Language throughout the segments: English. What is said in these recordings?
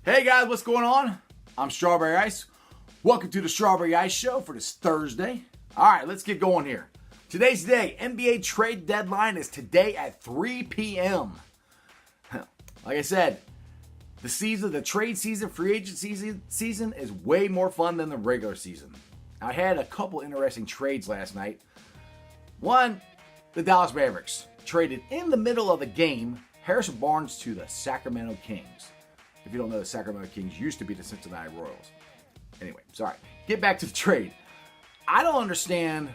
Hey guys, what's going on? I'm Strawberry Ice. Welcome to the Strawberry Ice Show for this Thursday. Alright, let's get going here. Today's day, NBA trade deadline is today at 3 p.m. Like I said, the trade season, free agent season is way more fun than the regular season. I had a couple interesting trades last night. One, the Dallas Mavericks traded in the middle of the game Harrison Barnes to the Sacramento Kings. If you don't know, the Sacramento Kings used to be the Cincinnati Royals. Anyway, sorry. Get back to the trade. I don't understand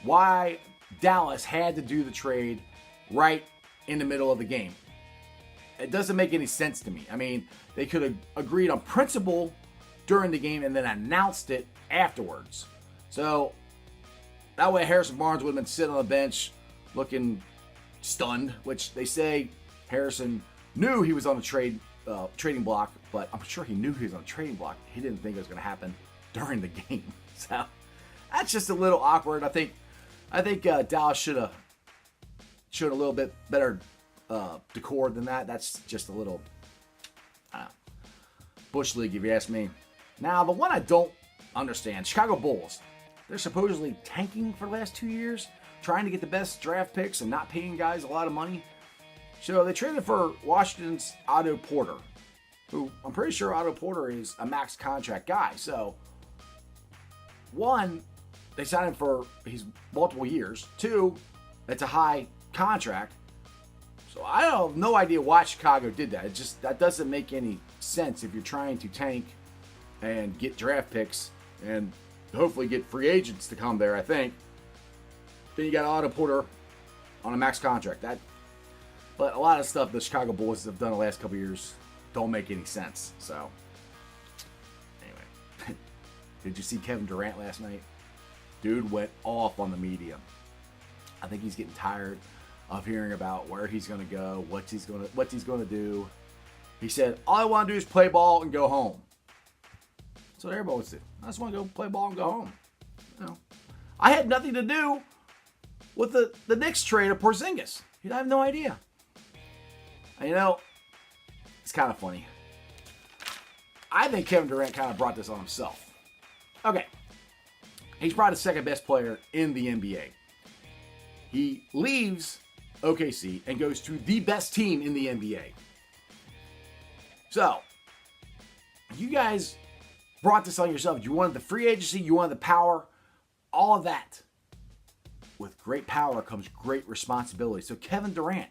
why Dallas had to do the trade right in the middle of the game. It doesn't make any sense to me. I mean, they could have agreed on principle during the game and then announced it afterwards. So that way Harrison Barnes would have been sitting on the bench looking stunned, which they say Harrison knew he was on the trading block, but I'm sure he knew he was on a trading block. He didn't think it was going to happen during the game. So that's just a little awkward. I think Dallas should have showed a little bit better decor than that. That's just a little Bush League, if you ask me. Now, the one I don't understand, Chicago Bulls. They're supposedly tanking for the last 2 years, trying to get the best draft picks and not paying guys a lot of money. So they traded for Washington's Otto Porter, who I'm pretty sure Otto Porter is a max contract guy. So, one, they signed him for he's multiple years. Two, it's a high contract. So I have no idea why Chicago did that. That doesn't make any sense if you're trying to tank and get draft picks and hopefully get free agents to come there. I think. Then you got Otto Porter on a max contract. But a lot of stuff the Chicago Bulls have done the last couple years don't make any sense. So, anyway. Did you see Kevin Durant last night? Dude went off on the media. I think he's getting tired of hearing about where he's going to go, what he's going to do. He said, all I want to do is play ball and go home. That's what everybody wants to do. I just want to go play ball and go home. You know, I had nothing to do with the Knicks trade of Porzingis. I have no idea. You know, it's kind of funny. I think Kevin Durant kind of brought this on himself. Okay. He's probably the second best player in the NBA. He leaves OKC and goes to the best team in the NBA. So, you guys brought this on yourself. You wanted the free agency, you wanted the power, all of that. With great power comes great responsibility. So, Kevin Durant,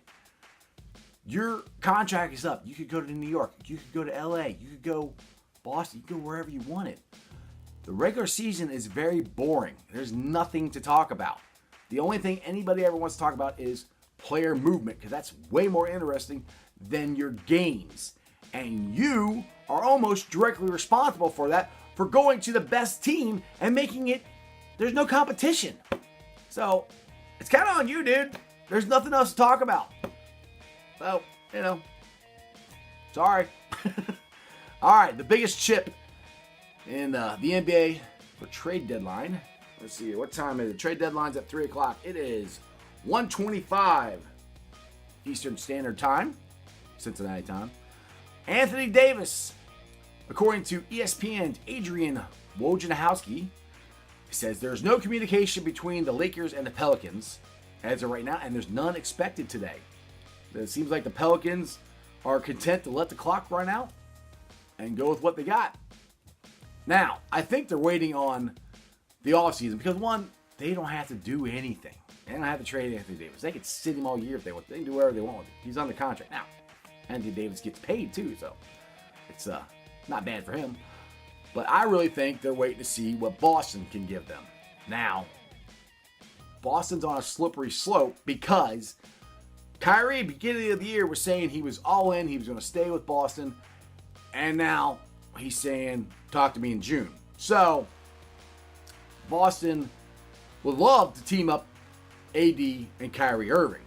your contract is up. You could go to New York. You could go to LA. You could go Boston. You could go wherever you wanted. The regular season is very boring. There's nothing to talk about. The only thing anybody ever wants to talk about is player movement, because that's way more interesting than your games. And you are almost directly responsible for that, for going to the best team and making it, there's no competition. So, it's kind of on you, dude. There's nothing else to talk about. So, you know, sorry. All right, the biggest chip in the NBA for trade deadline. Let's see, what time is it? Trade deadline's at 3 o'clock. It is 1:25 Eastern Standard Time, Cincinnati time. Anthony Davis, according to ESPN's Adrian Wojnarowski, says there's no communication between the Lakers and the Pelicans as of right now, and there's none expected today. It seems like the Pelicans are content to let the clock run out and go with what they got. Now, I think they're waiting on the offseason because, one, they don't have to do anything. They don't have to trade Anthony Davis. They could sit him all year if they want. They can do whatever they want with him. He's under contract. Now, Anthony Davis gets paid too, so it's not bad for him. But I really think they're waiting to see what Boston can give them. Now, Boston's on a slippery slope because Kyrie, beginning of the year, was saying he was all in. He was going to stay with Boston. And now he's saying, talk to me in June. So, Boston would love to team up AD and Kyrie Irving.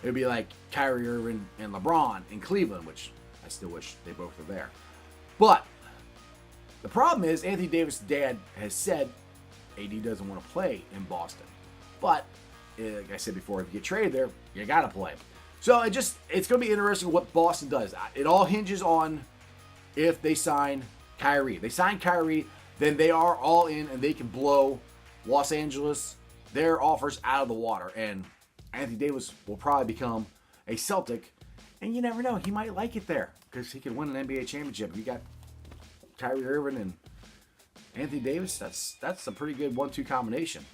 It would be like Kyrie Irving and LeBron in Cleveland, which I still wish they both were there. But the problem is Anthony Davis' dad has said AD doesn't want to play in Boston. But, like I said before, if you get traded there, you got to play. So it's going to be interesting what Boston does. It all hinges on if they sign Kyrie. If they sign Kyrie, then they are all in and they can blow Los Angeles, their offers out of the water. And Anthony Davis will probably become a Celtic. And you never know, he might like it there because he could win an NBA championship. You got Kyrie Irving and Anthony Davis. That's a pretty good 1-2 combination.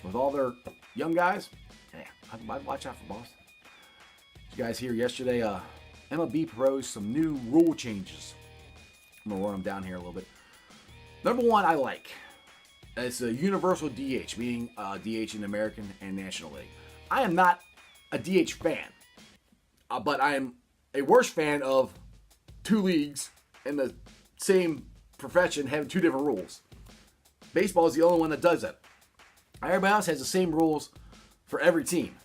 With all their young guys, yeah, I'd watch out for Boston. You guys hear yesterday, MLB proposed some new rule changes. I'm going to run them down here a little bit. Number one, I like. It's a universal DH, meaning DH in the American and National League. I am not a DH fan, but I am a worse fan of two leagues in the same profession having two different rules. Baseball is the only one that does that. Everybody else has the same rules for every team.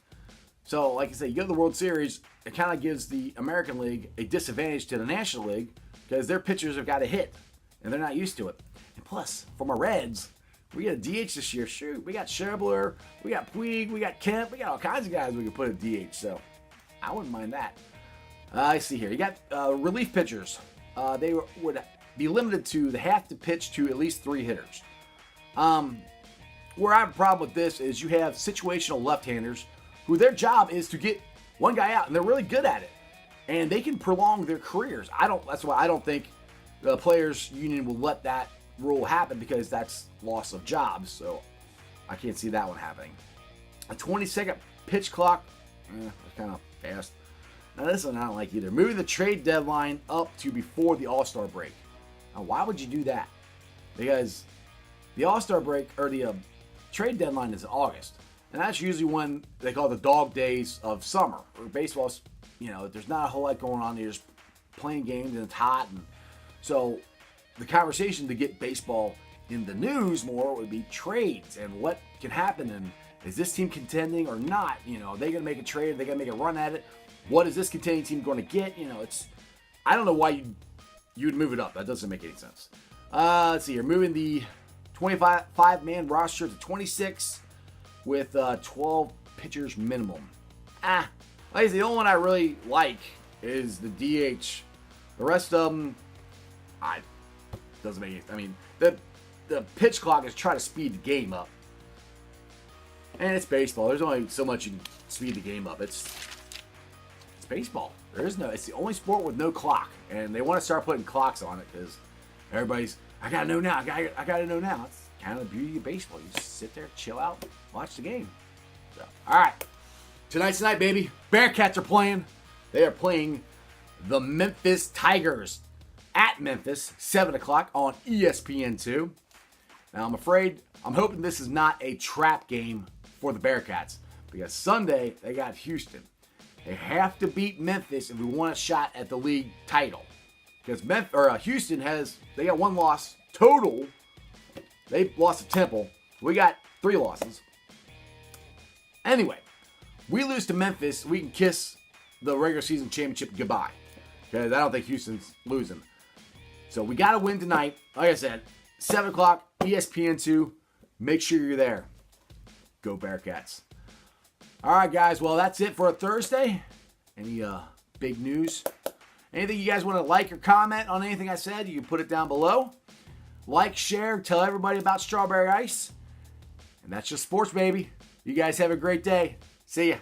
So, like I say, you go to the World Series, it kind of gives the American League a disadvantage to the National League because their pitchers have got to hit, and they're not used to it. And plus, for my Reds, we got a DH this year. Shoot, we got Scherbler, we got Puig, we got Kemp, we got all kinds of guys we can put at DH. So, I wouldn't mind that. I see here. You got relief pitchers. They would be limited to they have to pitch to at least 3 hitters. Where I have a problem with this is you have situational left-handers who their job is to get one guy out, and they're really good at it, and they can prolong their careers. That's why I don't think the players' union will let that rule happen because that's loss of jobs. So I can't see that one happening. A 20-second pitch clock, that's kind of fast. Now this one I don't like either. Moving the trade deadline up to before the All-Star break. Now why would you do that? Because the All-Star break or the trade deadline is in August. And that's usually when they call the dog days of summer. Or baseball's, there's not a whole lot going on. You're just playing games and it's hot. And so the conversation to get baseball in the news more would be trades and what can happen. And is this team contending or not? Are they going to make a trade? Are they going to make a run at it? What is this contending team going to get? I don't know why you'd move it up. That doesn't make any sense. Let's see here. Moving the 25-man roster to 26 with 12 pitchers minimum. Like I say, the only one I really like is the DH. The rest of them, doesn't make any. I mean, the pitch clock is trying to speed the game up, and it's baseball. There's only so much you can speed the game up. It's baseball. It's the only sport with no clock, and they want to start putting clocks on it because everybody's. I gotta know now. I gotta know now. It's kind of the beauty of baseball. You just sit there, chill out, watch the game. So, all right. Tonight's the night, baby. Bearcats are playing. They are playing the Memphis Tigers at Memphis, 7 o'clock on ESPN2. Now, I'm hoping this is not a trap game for the Bearcats because Sunday they got Houston. They have to beat Memphis if we want a shot at the league title. Because Houston they got 1 loss total. They lost to Temple. We got 3 losses. Anyway, we lose to Memphis, we can kiss the regular season championship goodbye. Because I don't think Houston's losing. So we got to win tonight. Like I said, 7 o'clock, ESPN2. Make sure you're there. Go Bearcats. All right, guys. Well, that's it for a Thursday. Any big news? Anything you guys want to like or comment on anything I said, you can put it down below. Like, share, tell everybody about strawberry ice. And that's just sports, baby. You guys have a great day. See ya.